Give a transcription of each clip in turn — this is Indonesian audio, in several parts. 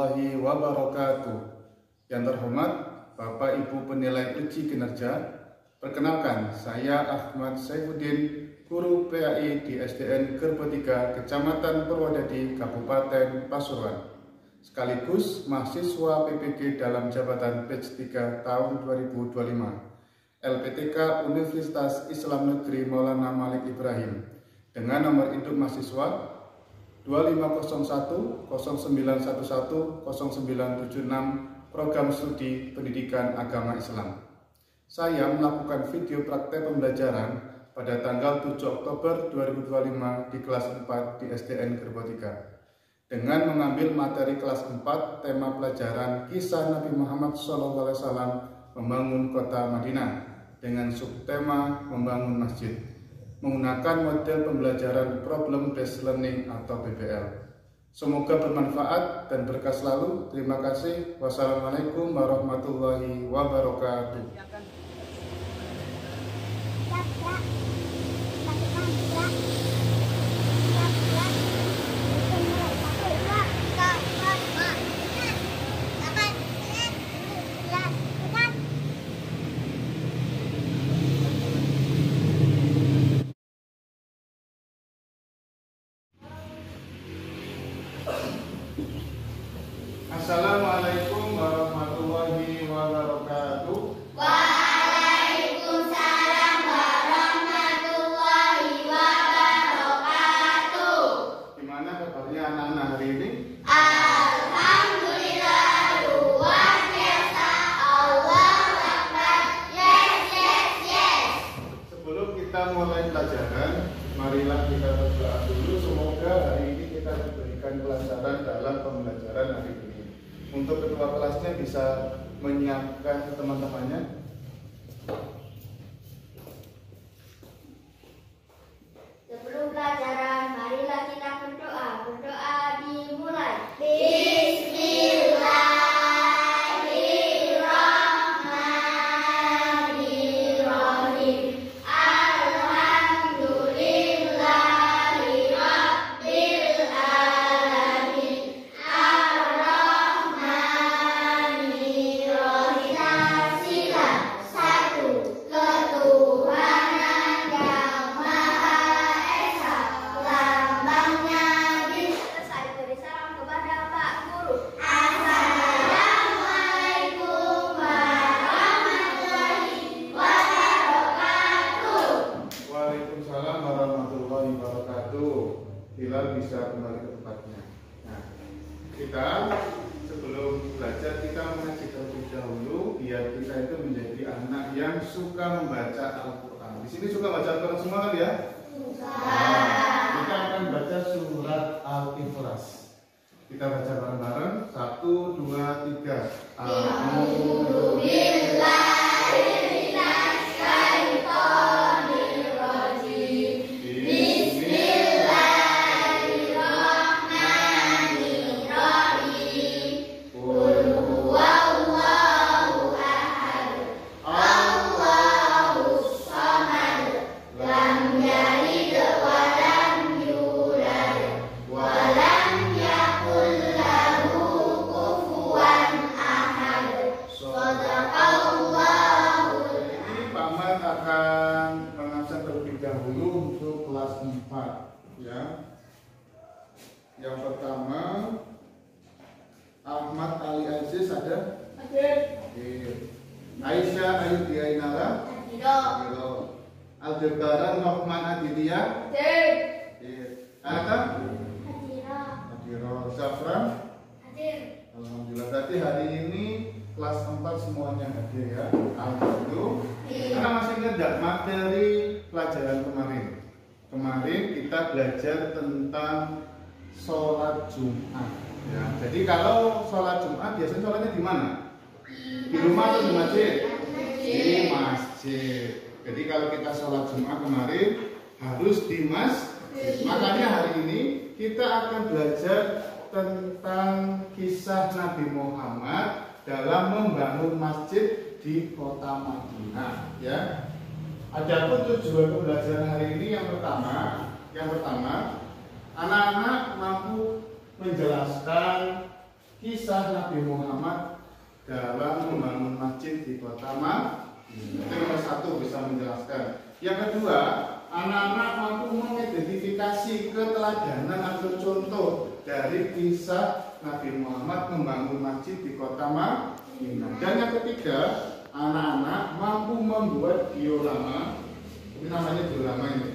warahmatullahi wabarakatuh. Yang terhormat Bapak Ibu penilai uji kinerja, perkenalkan saya Ahmad Saifuddin, guru PAI di SDN Gerbo 3, Kecamatan Purwodadi, Kabupaten Pasuruan, sekaligus mahasiswa PPG dalam jabatan batch 3 tahun 2025 LPTK Universitas Islam Negeri Maulana Malik Ibrahim dengan nomor induk mahasiswa 2501 0911 0976 Program Studi Pendidikan Agama Islam. Saya melakukan video praktek pembelajaran pada tanggal 7 Oktober 2025 di kelas 4 di SDN Gerbo 3 dengan mengambil materi kelas 4 tema pelajaran Kisah Nabi Muhammad SAW membangun kota Madinah dengan subtema membangun masjid menggunakan model pembelajaran Problem Based Learning atau PBL. Semoga bermanfaat dan berkah selalu. Terima kasih. Wassalamualaikum warahmatullahi wabarakatuh. Assalamualaikum warahmatullahi wabarakatuh. Waalaikumsalam warahmatullahi wabarakatuh. Gimana kabarnya anak-anak hari ini? Alhamdulillah, luar biasa. Allahu Akbar. Yes, yes, yes. Sebelum kita mulai pelajaran, marilah kita berdoa dulu. Semoga hari ini kita diberikan kelancaran dalam pembelajaran hari ini. Untuk ketua kelasnya bisa menyiapkan teman-temannya. Sebelum pelajaran, marilah kita berdoa. Berdoa dimulai. Bismillahirrahmanirrahim. Alhamdulillahirabbil alamin. Waalaikumsalam warahmatullahi wabarakatuh. Hilal bisa kembali ke tempatnya. Nah, kita sebelum belajar kita mengaji terlebih dahulu biar kita itu menjadi anak yang suka membaca Al-Quran. Di sini suka baca Al-Quran semua kan ya? Nah, kita akan baca surat Al-Ikhlas. Kita baca bareng-bareng. 1, 2, 3. Akan mengabsen terlebih dahulu untuk kelas 4 ya. Yang pertama Ahmad Ali Aziz ada? Hadir. Aisyah Ayu Diainala? Hadir. Aldebaran Rahman Aditya? Hadir. Anata? Hadir. Zafran? Hadir. Alhamdulillah. Berarti hari ini kelas 4 semuanya hadir ya. Alhamdulillah. Karena masih ingat enggak materi pelajaran kemarin? Kemarin kita belajar tentang sholat Jumat. Ya, jadi kalau sholat Jumat biasanya sholatnya di mana? Di rumah atau di masjid? Di masjid. Jadi kalau kita sholat Jumat kemarin harus di masjid. Makanya hari ini kita akan belajar tentang kisah Nabi Muhammad dalam membangun masjid di kota Madinah ya. Adapun tujuan pembelajaran hari ini yang pertama anak-anak mampu menjelaskan kisah Nabi Muhammad dalam membangun masjid di kota Madinah. Itu nomor satu, bisa menjelaskan. Yang kedua, anak-anak mampu mengidentifikasi keteladanan atau contoh dari kisah Nabi Muhammad membangun masjid di kota Madinah. Dan yang ketiga, anak-anak mampu membuat diorama, ini namanya diorama ini,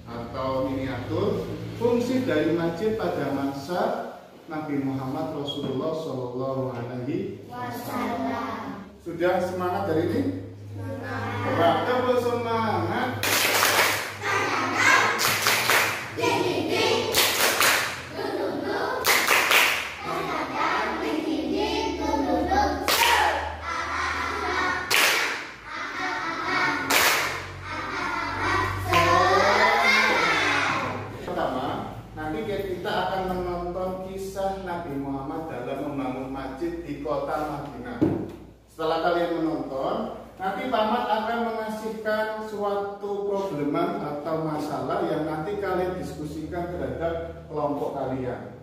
atau miniatur, fungsi dari masjid pada masa Nabi Muhammad Rasulullah Shallallahu Alaihi Wasallam. Sudah semangat dari ini? Coba tepuk semangat. Kita akan menonton kisah Nabi Muhammad dalam membangun masjid di kota Madinah. Setelah kalian menonton, nanti Pamat akan mengasihkan suatu probleman atau masalah yang nanti kalian diskusikan terhadap kelompok kalian.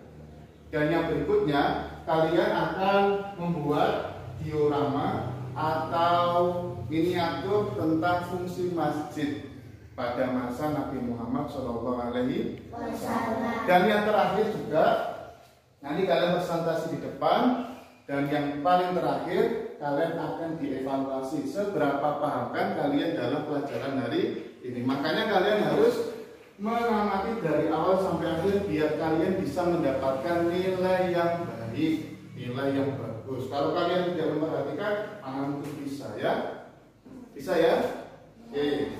Dan yang berikutnya, kalian akan membuat diorama atau miniatur tentang fungsi masjid pada masa Nabi Muhammad Shallallahu Alaihi Wasallam. Dan yang terakhir juga, nanti kalian presentasi di depan. Dan yang paling terakhir, kalian akan dievaluasi seberapa pahamkan kalian dalam pelajaran hari ini. Makanya kalian harus mengamati dari awal sampai akhir biar kalian bisa mendapatkan nilai yang baik, nilai yang bagus. Kalau kalian tidak memperhatikan, akan bisa ya, bisa ya. Oke.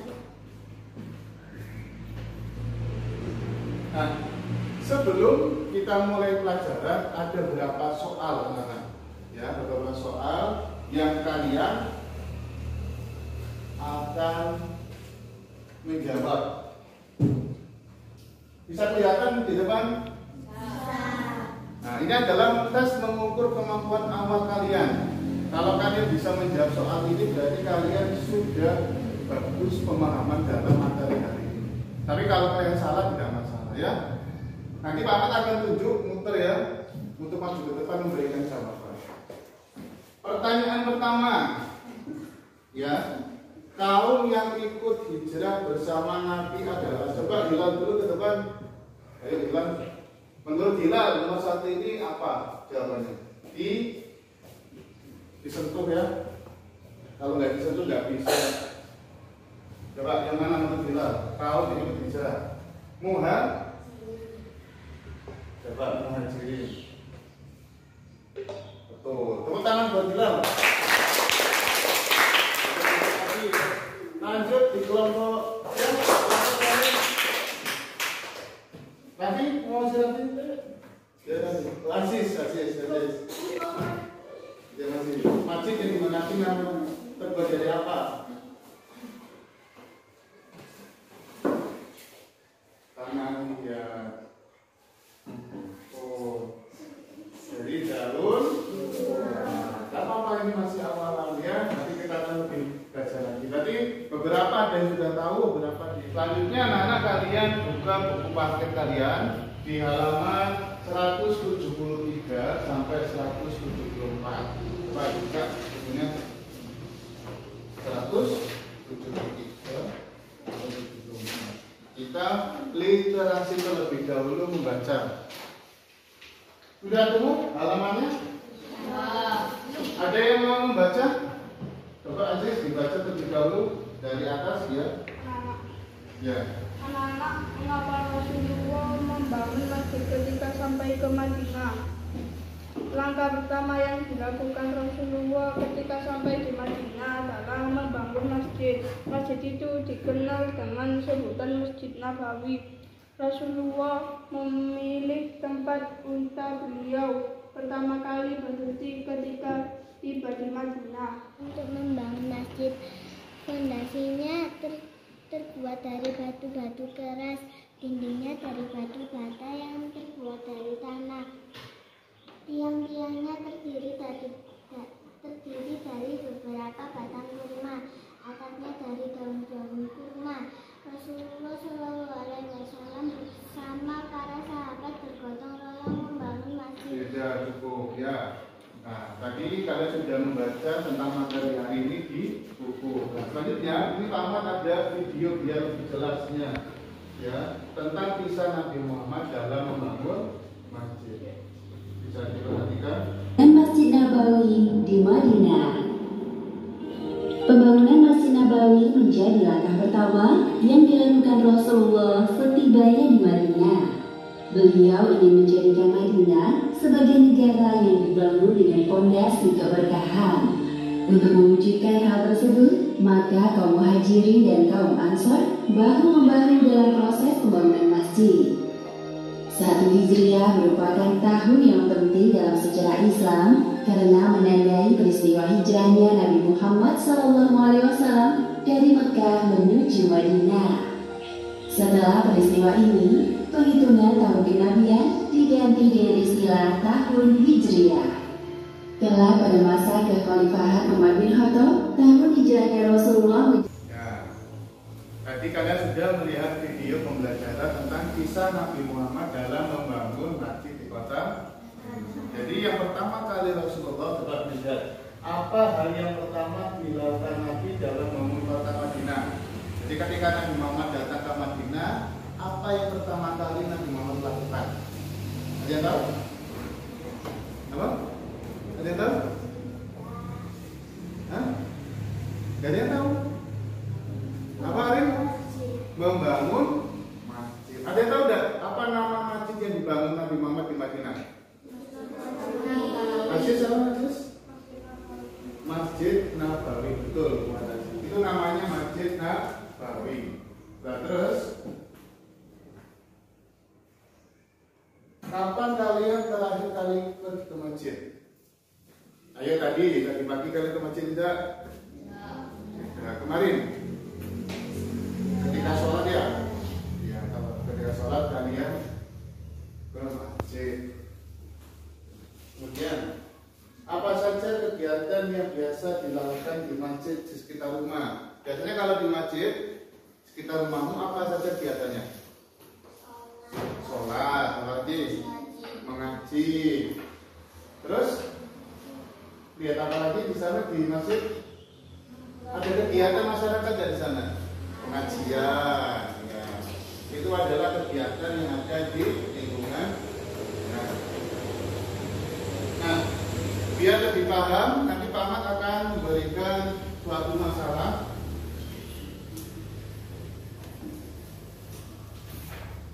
Nah, sebelum kita mulai pelajaran, ada beberapa soal, anak-anak. Ya, beberapa soal yang kalian akan menjawab. Bisa kelihatan di depan? Nah, ini adalah tes mengukur kemampuan awal kalian. Kalau kalian bisa menjawab soal ini, berarti kalian sudah bagus pemahaman dalam materi hari ini. Tapi kalau kalian salah, tidak masalah ya. Nanti Pak Ahmad akan tunjuk muter ya, untuk maju ke depan memberikan jawaban. Pertanyaan pertama, ya, kaum yang ikut hijrah bersama Nabi adalah, coba Hilal dulu ke depan. Ayo Hilal. Menurut Hilal nomor satu ini apa jawabannya? Disentuh ya. Kalau nggak disentuh nggak bisa. Coba yang mana menurut Hilal? Kaum yang ikut hijrah. Coba muhajirin. Betul. Tepuk tangan buat Hilal. Lanjut di kelompok ya. Nanti mau silakan. Ya nanti. Aziz. Ya masih. Masjid yang dimana sih namanya? Terbuat dari apa? Tangan ya. Oh. Jadi daun. Tak apa-apa, ini masih awal-awalnya. Nanti kita akan lebih belajar lagi. Berarti beberapa ada yang sudah tahu, beberapa di. Selanjutnya anak-anak kalian buka buku paket kalian di halaman 173 sampai 174. Coba buka bukunya 173 sampai 174. Kita literasi terlebih dahulu membaca. Sudah ketemu halamannya? Ada yang mau membaca? Coba Aziz dibaca terlebih dahulu dari atas ya. Ya. Anak-anak, mengapa Rasulullah membangun masjid ketika sampai ke Madinah? Langkah pertama yang dilakukan Rasulullah ketika sampai di Madinah adalah membangun masjid. Masjid itu dikenal dengan sebutan Masjid Nabawi. Rasulullah memilih tempat unta beliau pertama kali berhenti ketika tiba di Madinah. Untuk membangun masjid, fondasinya terbuat dari batu-batu keras, dindingnya dari batu bata yang terbuat dari tanah. Tiang-tiangnya terdiri dari beberapa batang kurma, atapnya dari daun-daun kurma. Rasulullah Shallallahu Alaihi Wasallam bersama para sahabat bergotong royong membangun masjid. Tidak cukup. ya. Nah, tadi kalian sudah membaca tentang materi hari ini di buku. Nah, selanjutnya ini Pak Ahmad ada video biar lebih jelasnya ya tentang kisah Nabi Muhammad dalam membangun masjid. Bisa diperhatikan. Masjid Nabawi di Madinah. Pembangunan Masjid Nabawi menjadi langkah pertama yang dilakukan Rasulullah setibanya di Madinah. Beliau ingin menjadikan Madinah sebagai negara yang dibangun dengan fondasi keberkahan. Untuk mewujudkan hal tersebut, maka kaum Muhajirin dan kaum Ansor bahu-membahu dalam proses pembangunan masjid. 1 Hijriah merupakan tahun yang penting dalam sejarah Islam karena menandai peristiwa hijrahnya Nabi Muhammad SAW dari Mekah menuju Madinah. Setelah peristiwa ini, penghitungan tahun kenabian diganti dengan istilah tahun Hijriah. Kelak pada masa kekhalifahan Umar bin Khattab, tahun hijrahnya Rasulullah. Tadi kalian sudah melihat video pembelajaran tentang kisah Nabi Muhammad dalam membangun masjid di kota. Jadi yang pertama kali Rasulullah telah melihat apa hal yang pertama dilakukan Nabi dalam membangun kota Madinah. Jadi ketika Nabi Muhammad datang ke Madinah, apa yang pertama kali Nabi Muhammad lakukan? Ada yang tahu? Apa? Ada yang tahu? Hah? Gak ada yang tahu? Apa Arif? Membangun masjid. Ada yang tahu tidak apa nama masjid yang dibangun Nabi Muhammad di Madinah? Masjid siapa Masjid? Masjid Nabawi, betul. Itu namanya Masjid Nabawi. Nah, terus kapan kalian terakhir kali pergi ke masjid? Ayo tadi pagi kalian ke masjid tidak? Ya, kemarin. Ketika sholat ya, kalau ketika sholat kalian ke masjid. Kemudian apa saja kegiatan yang biasa dilakukan di masjid di sekitar rumah? Biasanya kalau di masjid sekitar rumahmu apa saja kegiatannya? Sholat, lagi mengaji. Terus lihat apa lagi di sana di masjid? Ada kegiatan masyarakat ya di sana? Pengajian, ya. Itu adalah kegiatan yang ada di lingkungan. Nah, biar lebih paham, nanti Pak Ahmad akan memberikan suatu masalah.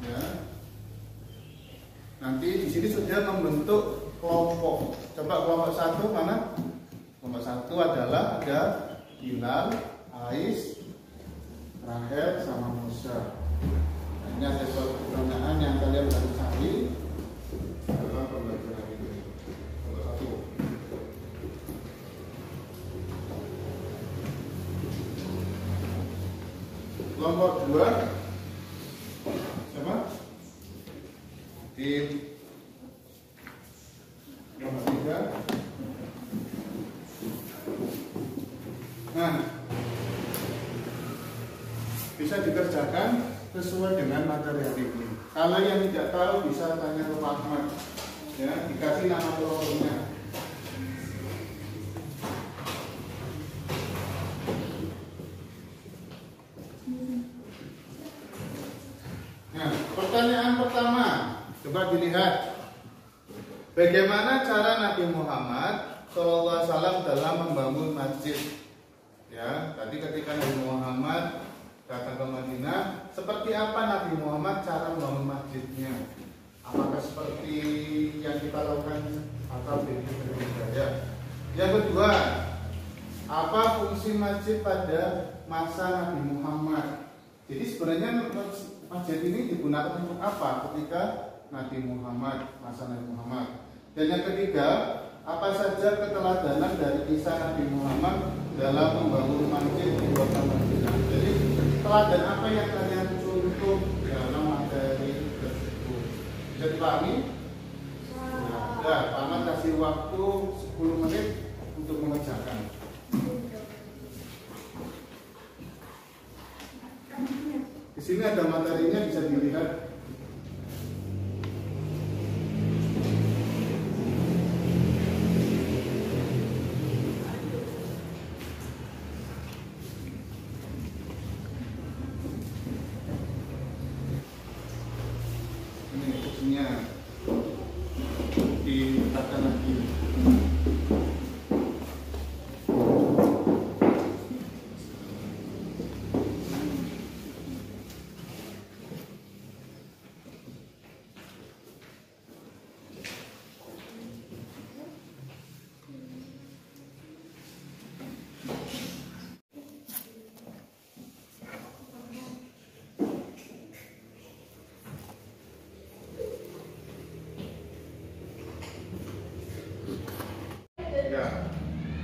Ya. Nanti di sini sudah membentuk kelompok. Coba kelompok 1 mana? Kelompok 1 adalah ada Bilal, Ais, Rahel sama Musa. Nah, ini ada suatu pertanyaan yang kalian harus cari dalam pembelajaran ini. Kelompok 2 siapa? Tim. Kelompok 3. Nah, bisa dikerjakan sesuai dengan materi hari ini. Kalau yang tidak tahu bisa tanya ke Pak Ahmad. Ya, dikasih nama kelompoknya. Nah, pertanyaan pertama, coba dilihat. Bagaimana cara Nabi Muhammad SAW dalam membangun masjid? Ya, tadi ketika Nabi Muhammad datang ke Madinah, seperti apa Nabi Muhammad cara membangun masjidnya? Apakah seperti yang kita lakukan atau berbeda? Ya. Yang kedua, apa fungsi masjid pada masa Nabi Muhammad? Jadi sebenarnya masjid ini digunakan untuk apa ketika Nabi Muhammad, masa Nabi Muhammad? Dan yang ketiga, apa saja keteladanan dari kisah Nabi Muhammad dalam membangun masjid di kota Madinah? Jadi teladan apa yang kalian contoh dalam materi tersebut? Bisa dipahami? Ya, Paman kasih waktu 10 menit untuk mengerjakan. Di sini ada materinya, bisa dilihat.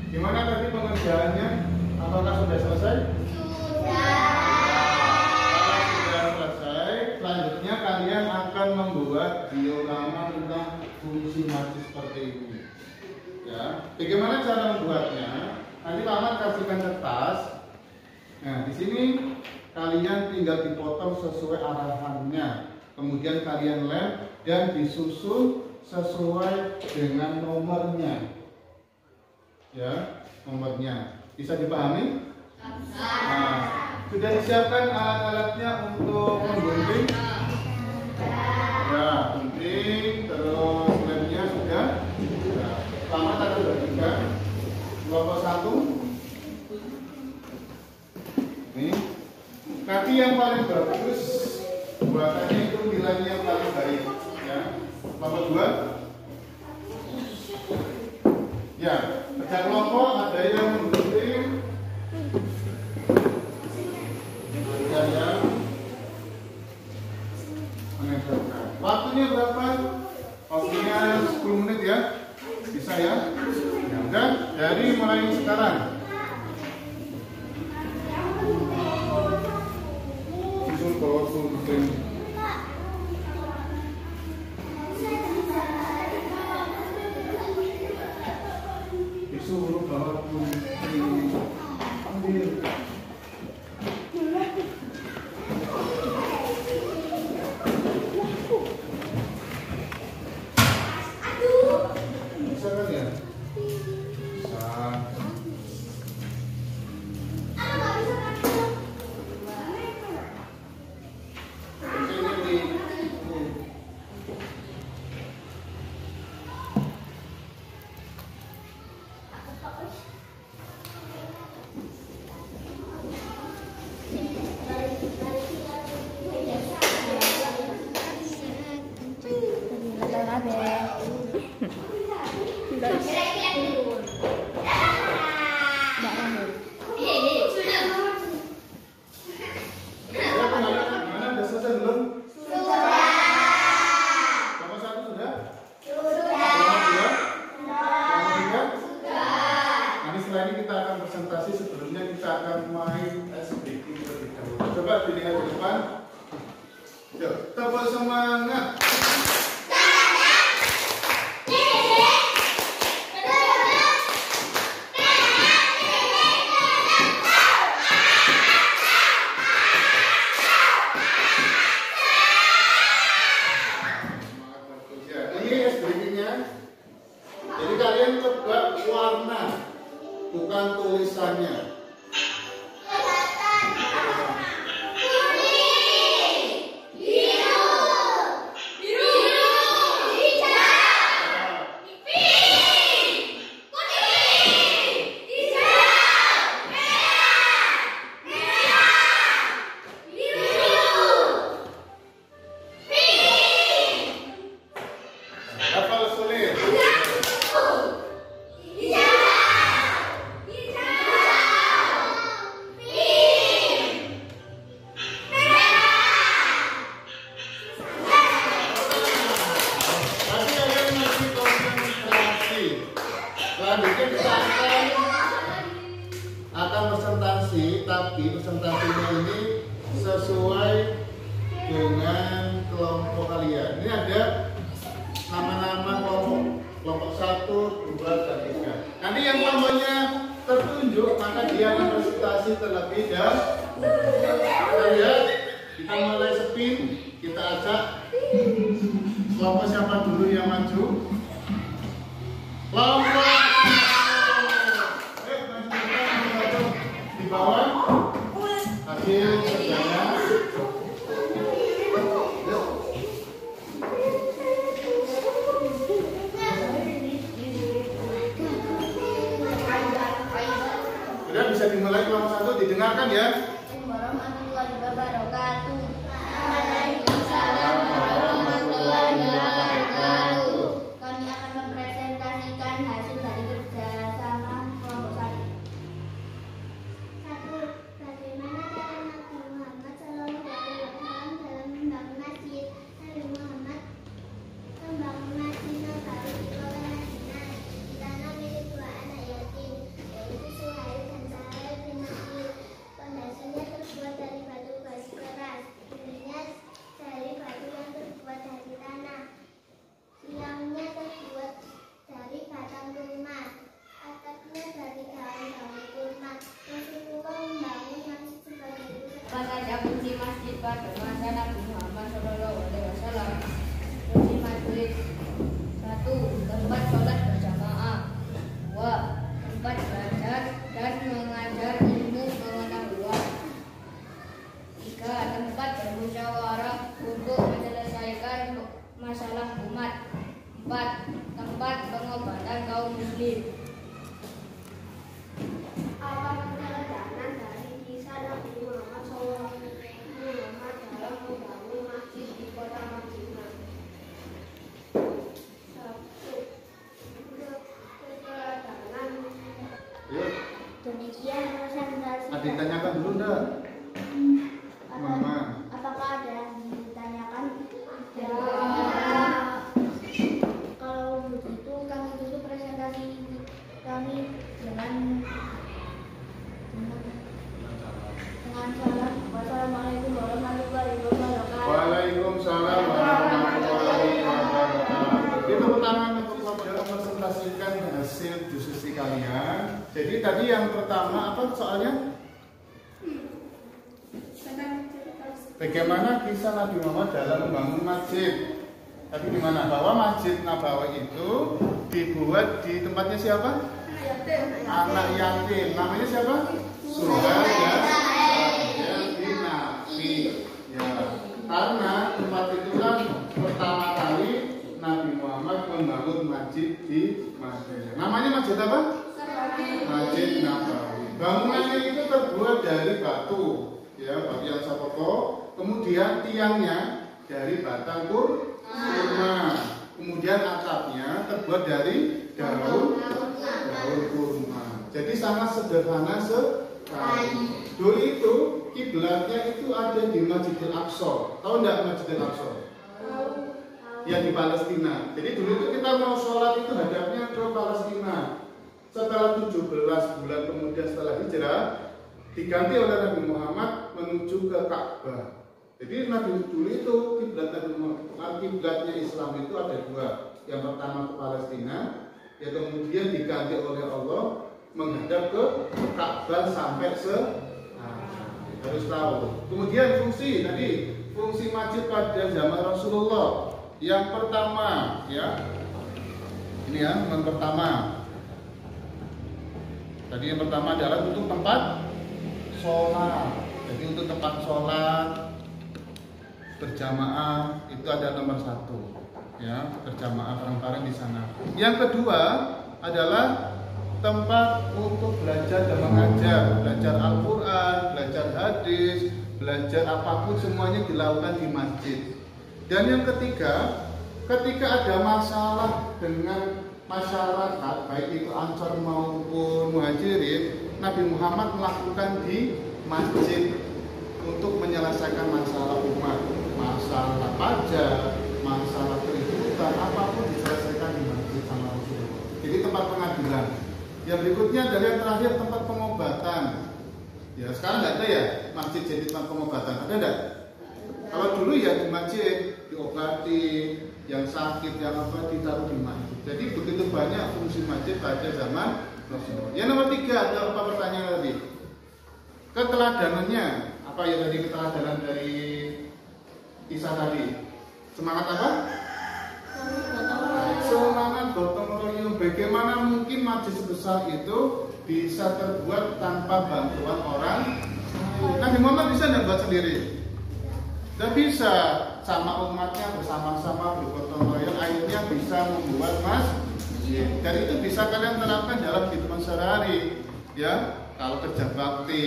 Gimana tadi pengerjaannya? Apakah sudah selesai? Kalau sudah selesai, selanjutnya kalian akan membuat diorama tentang fungsi mati seperti ini. Ya, bagaimana cara membuatnya? Nanti Paman kasihkan kertas. Nah, di sini kalian tinggal dipotong sesuai arahannya. Kemudian kalian lem dan disusun sesuai dengan nomornya. Ya, nomornya. Bisa dipahami? Nah, sudah disiapkan alat-alatnya untuk menggunting? Ya, gunting, terus lemnya sudah. Selamat ada bertiga. Kelompok 1. Ini. Nanti yang paling bagus buatannya itu nilainya yang paling baik. Ya. Kelompok 2. Ya, ada kelompok, ada yang menggunting, ada yang menempelkan. Waktunya berapa? Waktunya 10 menit ya. Bisa ya? Ya udah, dari mulai sekarang. Susul bawa gunting. Disuruh bawa gunting. Ambil. Bisa kan ya? Bisa. Coba dilihat ke depan. Yuk, tepuk semangat. Ini SBG-nya. Jadi kalian tebak warna, bukan tulisannya. Selanjutnya kita akan presentasi, tapi presentasinya ini sesuai dengan kelompok kalian. Ini ada nama-nama kelompok 1, 2, dan 3. Nanti yang kelompoknya tertunjuk, maka dia akan presentasi terlebih dahulu. Ya, kita mulai spin, kita ajak kelompok siapa dulu yang maju. Kelompok di bawah hasil kerjanya. Sudah bisa dimulai kelompok 1, didengarkan ya. Warahmatullahi wabarakatuh. Kami akan mempresentasikan hasil dari kerjasama kelompok 1. Bagaimana cara Nabi Muhammad SAW dalam membangun masjid? Nabi Muhammad membangun masjid Nabawi di kota Madinah di tanah milik 2 anak yatim. pada masa Nabi Muhammad SAW. Fungsi masjid: 1. Tempat sholat berjamaah. 2. Tempat belajar dan mengajar ilmu pengetahuan. 3. Tempat bermusyawarah untuk menyelesaikan masalah umat. 4. Tempat pengobatan kaum muslim. Apa keteladanan dari kisah Nabi Muhammad SAW dalam membangun masjid di kota Madinah? 1. Keteladanan. Yuk, Demikian presentasi. ditanyakan dulu enggak? Mama. Apakah ada yang ditanyakan? Ya. Kalau begitu kami tutup presentasi kami dengan salam. Wassalamualaikum warahmatullahi wabarakatuh. Waalaikumsalam warahmatullahi wabarakatuh. Itu pertama untuk mempresentasikan hasil diskusi kalian. Jadi tadi yang pertama apa soalnya? Bagaimana kisah Nabi Muhammad dalam membangun masjid? Tapi di mana? Bahwa Masjid Nabawi itu dibuat di tempatnya siapa? Anak yatim. Namanya siapa? Suhaya bin Nabi. Ya. Karena tempat itu kan pertama kali Nabi Muhammad membangun masjid di Madinah. Namanya masjid apa? Masjid Nabawi. Bangunannya itu terbuat dari batu, ya, batu yang kokoh. Kemudian tiangnya dari batang kurma. Kemudian atapnya terbuat dari daun kurma. Jadi sangat sederhana sekali. Dulu itu kiblatnya itu ada di Masjidil Aqsa. Tahu enggak Masjidil Aqsa? Ya, di Palestina. Jadi dulu itu kita mau sholat itu hadapnya ke Palestina. Setelah 17 bulan kemudian setelah hijrah diganti oleh Nabi Muhammad menuju ke Ka'bah. Jadi Nabi dulu itu kiblatnya Islam itu ada dua. Yang pertama ke Palestina, yang kemudian diganti oleh Allah menghadap ke Ka'bah sampai harus tahu. Kemudian fungsi masjid pada zaman Rasulullah. Yang pertama, ya. Ini ya, yang pertama. Tadi yang pertama adalah untuk tempat sholat. Jadi untuk tempat sholat berjamaah itu ada nomor 1, ya, berjamaah bareng-bareng di sana. Yang kedua adalah tempat untuk belajar dan mengajar, belajar Al-Quran, belajar hadis, belajar apapun semuanya dilakukan di masjid. Dan yang ketiga, ketika ada masalah dengan masyarakat, baik itu Ansar maupun Muhajirin, Nabi Muhammad melakukan di masjid untuk menyelesaikan masalah umat, masalah pajak, masalah keributan, apapun diselesaikan di masjid sama Rasulullah. Jadi tempat pengadilan. Yang berikutnya adalah yang terakhir tempat pengobatan. Ya, sekarang nggak ada ya masjid jadi tempat pengobatan, ada nggak? Kalau dulu ya di masjid diobati, yang sakit, yang apa ditaruh di masjid. Jadi begitu banyak fungsi masjid pada zaman Rasulullah. Yang nomor 3 ada apa pertanyaan tadi? Keteladanannya. Apa ya tadi keteladanan dari kisah tadi? Semangat apa? Semangat gotong royong. Bagaimana mungkin masjid sebesar itu bisa terbuat tanpa bantuan orang? Nabi Muhammad bisa nggak buat sendiri? Dan bisa sama umatnya bersama-sama bergotong royong, akhirnya bisa membuat masjid. Dan itu bisa kalian terapkan dalam kehidupan sehari-hari, ya. Kalau kerja bakti,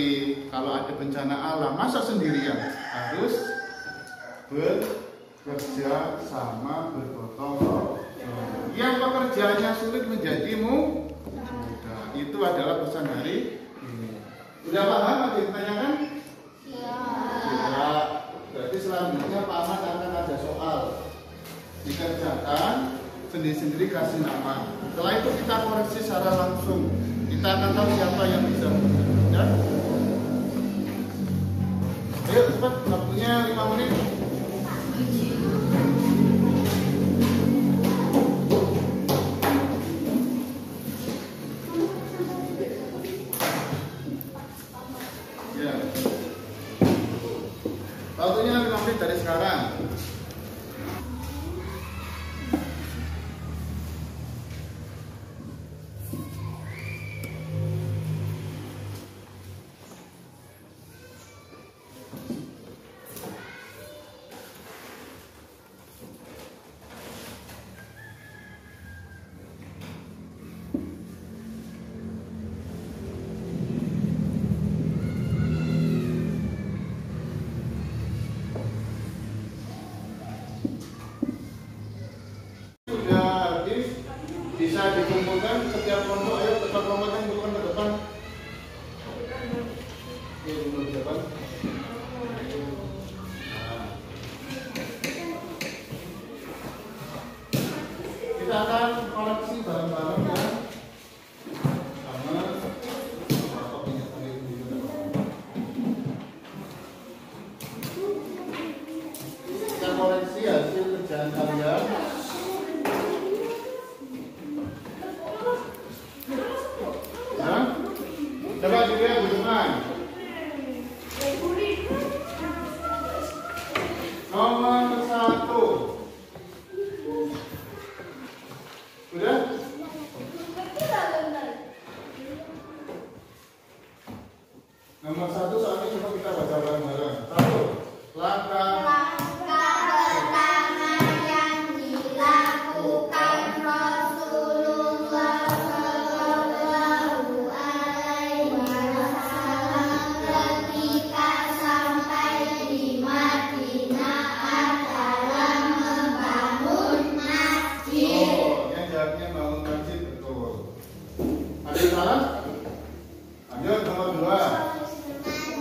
kalau ada bencana alam, masa sendirian? Harus bekerja sama, bergotong royong. Yang pekerjaannya sulit menjadi mudah. Itu adalah pesan hari ini. Udah paham? Ada yang ditanyakan? Ya. Berarti selanjutnya Pak Ahmad akan ada soal dikerjakan sendiri-sendiri kasih nama. Setelah itu kita koreksi secara langsung. Kita akan tahu siapa yang bisa. Ya? Ayo cepat, waktunya 5 menit. Ya. Waktunya sekarang. Bisa dikumpulkan setiap kelompok. Ayo tetap kelompoknya kumpulkan ke depan. Oke, kumpul ke depan. Nah. Kita akan koleksi barang-barang ya. Sama kopinya tadi dulu. Kita koleksi hasil kerjaan kalian. Coba dilihat di depan. Nomor 1. Udah? Nomor 1 soalnya coba kita baca bareng-bareng. 1. Langkah pertama yang dilakukan Rasulullah Shallallahu Alaihi Wasallam ketika sampai di Madinah adalah membangun masjid. Oh, yang jawabnya bangun masjid betul. Ada yang salah? Lanjut nomor 2.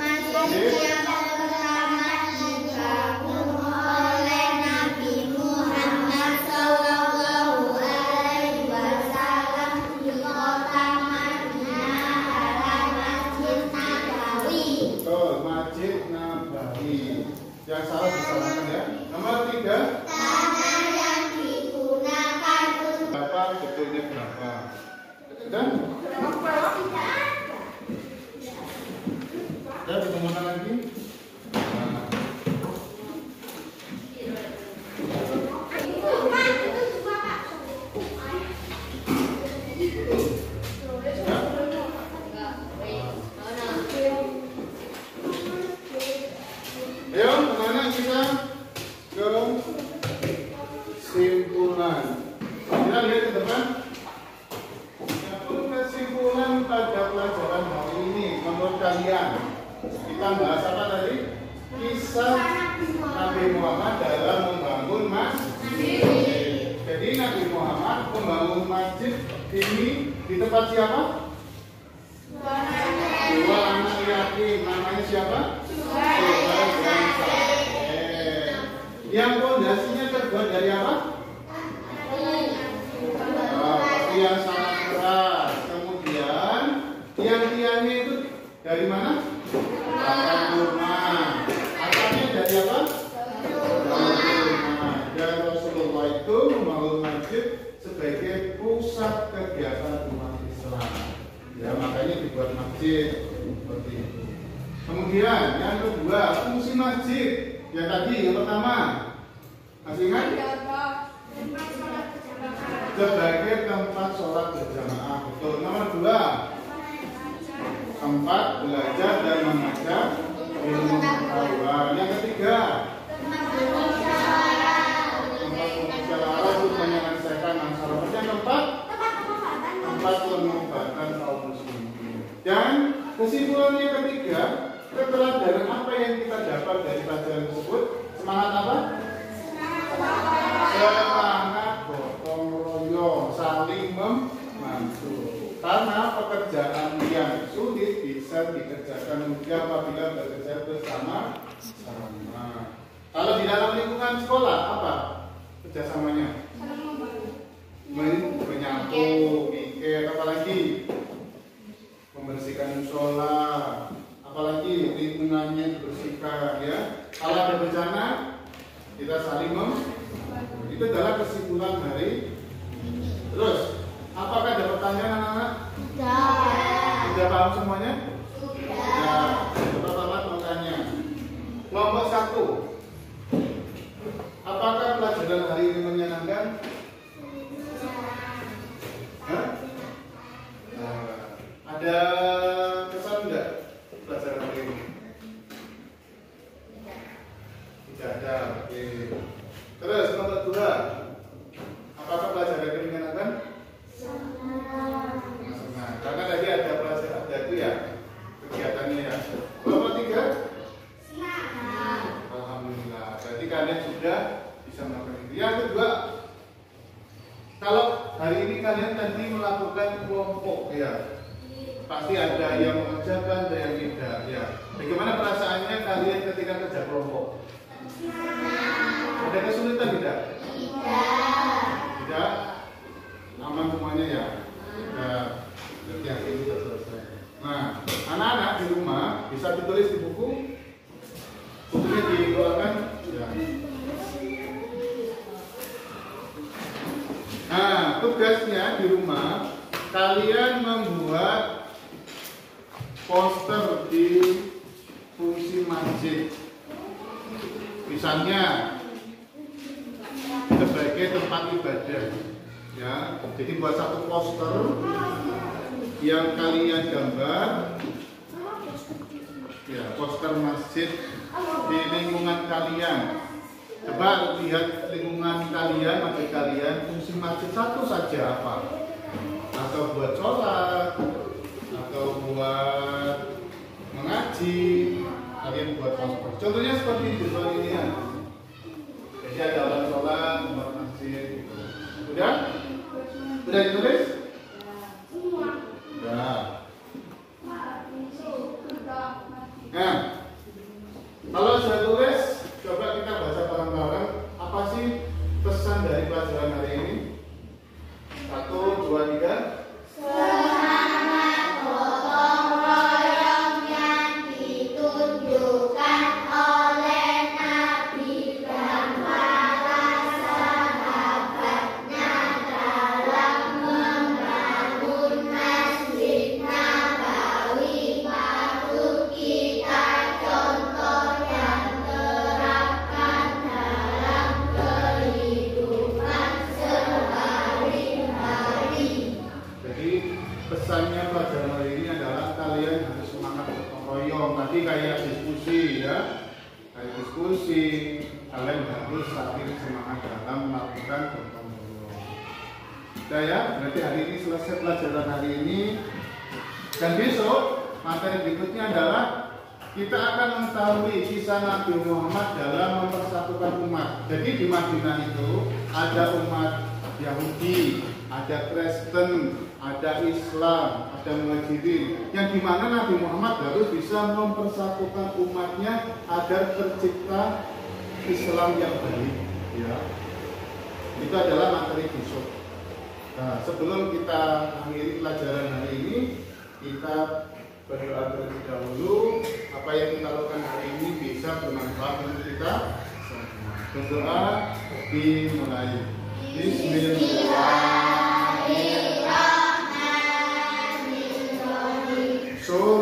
Masjid yang pertama dibangun oleh Nabi Muhammad Shallallahu Alaihi Wasallam di kota Madinah adalah Masjid Nabawi. Betul, Masjid Nabawi. Yang salah disalahkan ya. Nomor 3. Tanah yang digunakan untuk Berapa? Betulnya berapa? Dan ditemukan lagi. Nah. Ayo, kemana kita? Ke kesimpulan. Kita lihat ke depan. Kesimpulan pada pelajaran hari ini menurut kalian, kita bahas apa tadi? Kisah Nabi Muhammad dalam membangun masjid. Jadi Nabi Muhammad membangun masjid ini di tempat siapa? Dua anak yatim. Namanya siapa? Suhaib dan Sa'id. Yang pondasinya terbuat dari apa? Batu yang sangat keras. Kemudian tiang-tiangnya itu dari mana? Batang rumah. Asalnya dari apa? Rumah. Dan Rasulullah itu membangun masjid sebagai pusat kegiatan umat Islam. Ya, makanya dibuat masjid seperti itu. Kemudian yang kedua, fungsi masjid. Yang tadi, yang pertama, masih ingat? Sebagai tempat sholat berjamaah. Betul. Nomor 2, tempat belajar dan mengajar ilmu pengetahuan. Yang ketiga, tempat bermusyawarah untuk menyelesaikan masalah. Yang keempat, tempat pengobatan kaum muslimin. Dan kesimpulannya ketiga, keteladanan apa yang kita dapat dari pelajaran tersebut? Semangat apa? Semangat gotong royong, saling membantu. Karena pekerjaan yang sulit bisa dikerjakan mudah apabila bekerja bersama-sama. Kalau di dalam lingkungan sekolah apa kerjasamanya? Menyapu, mikir, apalagi membersihkan musola, apalagi lingkungannya dibersihkan ya. Kalau ada bencana kita saling membantu. Itu adalah kesimpulan hari. Terus, apakah ada pertanyaan anak-anak? Sudah paham semuanya? Sudah. Pertama tanya. Kelompok 1. Ada kesan enggak pelajaran hari ini? Tidak ada. Oke. Terus nomor 2. Apakah pelajaran ini menyenangkan? Senang. Karena tadi ada pelajaran, ada itu ya kegiatannya ya. Nomor 3. Alhamdulillah. Berarti kalian sudah bisa melakukan itu. Yang kedua, kalau hari ini kalian tadi melakukan kelompok ya, pasti ada yang mengerjakan, ada yang tidak ya. Bagaimana perasaannya kalian ketika kerja kelompok? Ada kesulitan tidak? Tidak. Aman semuanya ya. Ya, ini sudah selesai. Nah, anak-anak di rumah bisa ditulis di buku. Bukunya dikeluarkan. Ya. Nah, tugasnya di rumah kalian membuat poster di fungsi masjid. Misalnya sebagai tempat ibadah. Ya, jadi buat satu poster yang kalian gambar. Ya, poster masjid di lingkungan kalian. Coba lihat lingkungan kalian, masjid kalian, fungsi masjid satu saja apa? Atau buat sholat, atau buat mengaji, kalian buat poster. Contohnya seperti di soal ini ya. Jadi ada orang sholat, buat masjid. Gitu. Udah? Udah ditulis? Ya. Nah, kalau sudah tulis, coba kita baca bareng-bareng. Apa sih pesan dari pelajaran hari ini? 1, 2, 3. Semangat gotong royong yang ditunjukkan oleh Nabi dan para sahabatnya dalam membangun Masjid Nabawi patut kita contoh dan terapkan dalam kehidupan sehari-hari. Jadi pesannya pelajaran hari ini adalah kalian harus semangat gotong royong. Tadi kayak diskusi ya, kayak diskusi. Kalian harus saling semangat dalam melakukan gotong royong. Sudah ya, berarti hari ini selesai pelajaran hari ini. Dan besok materi berikutnya adalah kita akan mengetahui kisah Nabi Muhammad dalam mempersatukan umat. Jadi di Madinah itu ada umat Yahudi, ada Kristen, ada Islam, ada Muhajirin, yang dimana Nabi Muhammad harus bisa mempersatukan umatnya agar tercipta Islam yang baik. Ya, itu adalah materi besok. Nah, sebelum kita akhiri pelajaran hari ini, kita berdoa terlebih dahulu. Apa yang kita lakukan hari ini bisa bermanfaat untuk kita semua. Berdoa dimulai. Bismillahirrahmanirrahim.